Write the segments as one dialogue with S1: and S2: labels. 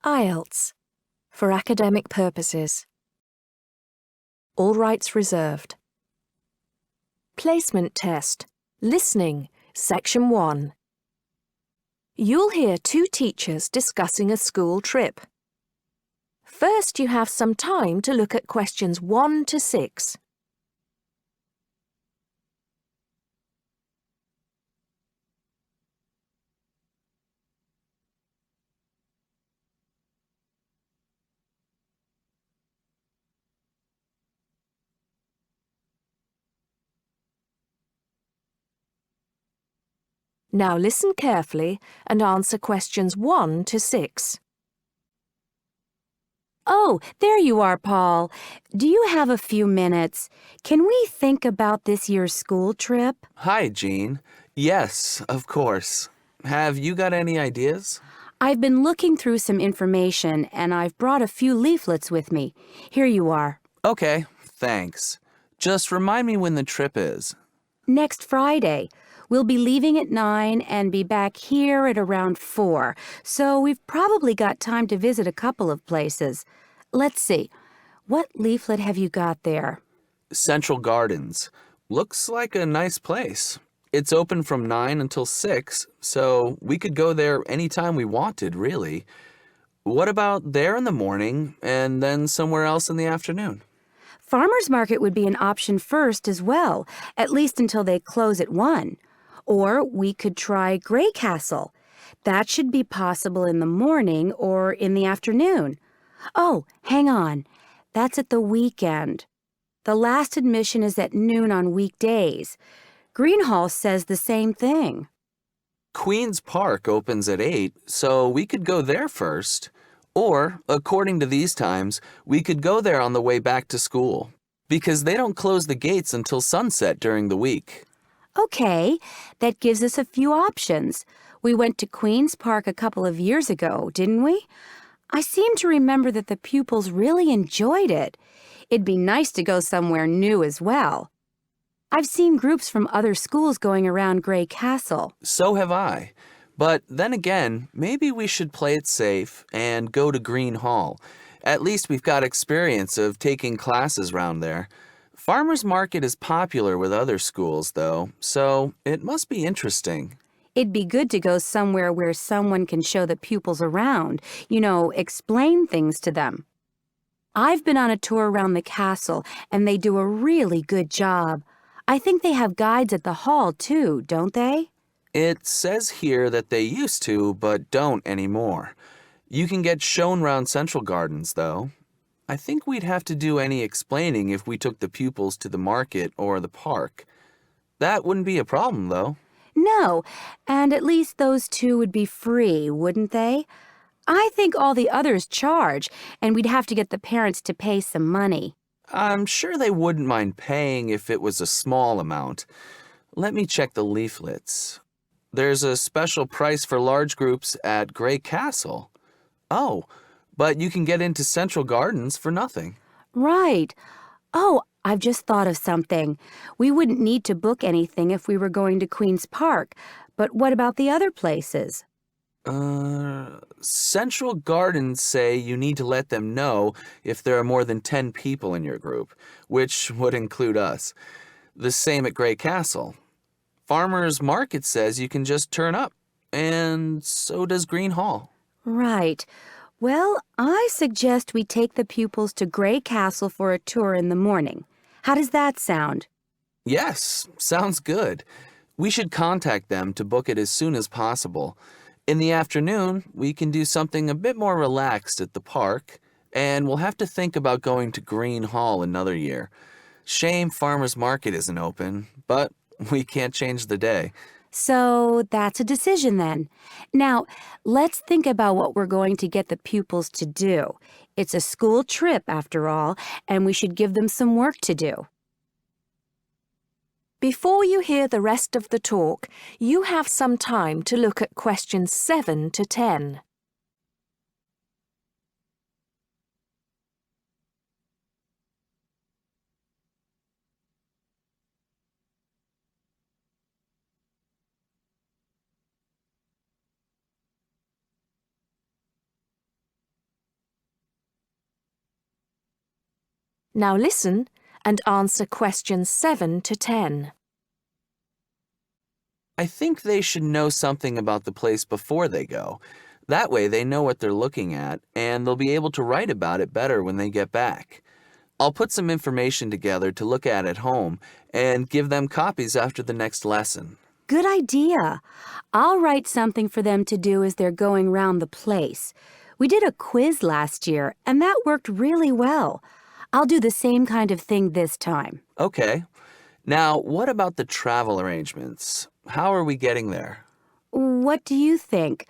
S1: IELTS. For academic purposes. All rights reserved. Placement test. Listening. Section 1. You'll hear two teachers discussing a school trip. First, you have some time to look at questions 1 to 6. Now listen carefully and answer questions 1 to 6.
S2: Oh, there you are, Paul. Do you have a few minutes? Can we think about this year's school trip?
S3: Hi, Jean. Yes, of course. Have you got any ideas?
S2: I've been looking through some information, and I've brought a few leaflets with me. Here you are.
S3: Okay, thanks. Just remind me when the trip is.
S2: Next Friday. We'll be leaving at 9 and be back here at around 4, so we've probably got time to visit a couple of places. Let's see. What leaflet have you got there?
S3: Central Gardens. Looks like a nice place. It's open from 9 until 6, so we could go there anytime we wanted, really. What about there in the morning and then somewhere else in the afternoon?
S2: Farmer's Market would be an option first as well, at least until they close at 1. Or we could try Grey Castle. That should be possible in the morning or in the afternoon. Oh, hang on. That's at the weekend. The last admission is at noon on weekdays. Greenhall says the same thing.
S3: Queen's Park opens at 8, so we could go there first. Or, according to these times, we could go there on the way back to school, because they don't close the gates until sunset during the week.
S2: Okay, that gives us a few options. We went to Queen's Park a couple of years ago, didn't we? I seem to remember that the pupils really enjoyed it. It'd be nice to go somewhere new as well. I've seen groups from other schools going around Grey Castle.
S3: So have I. But then again, maybe we should play it safe and go to Green Hall. At least we've got experience of taking classes round there. Farmer's Market is popular with other schools, though, so it must be interesting.
S2: It'd be good to go somewhere where someone can show the pupils around, explain things to them. I've been on a tour around the castle, and they do a really good job. I think they have guides at the hall, too, don't they?
S3: It says here that they used to, but don't anymore. You can get shown round Central Gardens, though. I think we'd have to do any explaining if we took the pupils to the market or the park. That wouldn't be a problem, though.
S2: No, and at least those two would be free, wouldn't they? I think all the others charge, and we'd have to get the parents to pay some money.
S3: I'm sure they wouldn't mind paying if it was a small amount. Let me check the leaflets. There's a special price for large groups at Grey Castle. Oh, but you can get into Central Gardens for nothing.
S2: Right. Oh, I've just thought of something. We wouldn't need to book anything if we were going to Queen's Park, but what about the other places?
S3: Central Gardens say you need to let them know if there are more than 10 people in your group, which would include us. The same at Grey Castle. Farmer's Market says you can just turn up, and so does Green Hall.
S2: Right. Well, I suggest we take the pupils to Grey Castle for a tour in the morning. How does that sound?
S3: Yes, sounds good. We should contact them to book it as soon as possible. In the afternoon, we can do something a bit more relaxed at the park, and we'll have to think about going to Green Hall another year. Shame Farmer's Market isn't open, but we can't change the day.
S2: So that's a decision then. Now, let's think about what we're going to get the pupils to do. It's a school trip, after all, and we should give them some work to do.
S1: Before you hear the rest of the talk, you have some time to look at questions 7 to 10. Now listen and answer questions 7 to 10.
S3: I think they should know something about the place before they go. That way they know what they're looking at, and they'll be able to write about it better when they get back. I'll put some information together to look at home and give them copies after the next lesson.
S2: Good idea. I'll write something for them to do as they're going round the place. We did a quiz last year, and that worked really well. I'll do the same kind of thing this time.
S3: Okay. Now, what about the travel arrangements? How are we getting there?
S2: What do you think?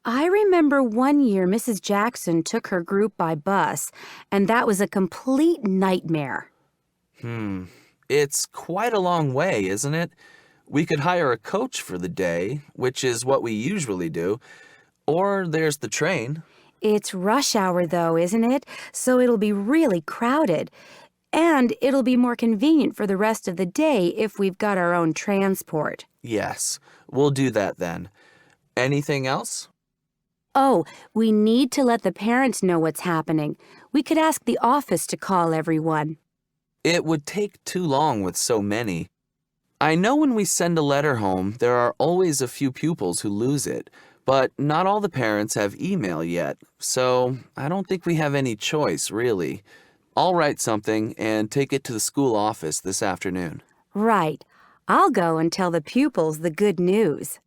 S2: I remember one year Mrs. Jackson took her group by bus, and that was a complete nightmare.
S3: It's quite a long way, isn't it? We could hire a coach for the day, which is what we usually do, or there's the train.
S2: It's rush hour, though, isn't it? So it'll be really crowded. And it'll be more convenient for the rest of the day if we've got our own transport.
S3: Yes, we'll do that then. Anything else?
S2: Oh, we need to let the parents know what's happening. We could ask the office to call everyone.
S3: It would take too long with so many. I know when we send a letter home, there are always a few pupils who lose it, but not all the parents have email yet, so I don't think we have any choice, really. I'll write something and take it to the school office this afternoon.
S2: Right. I'll go and tell the pupils the good news.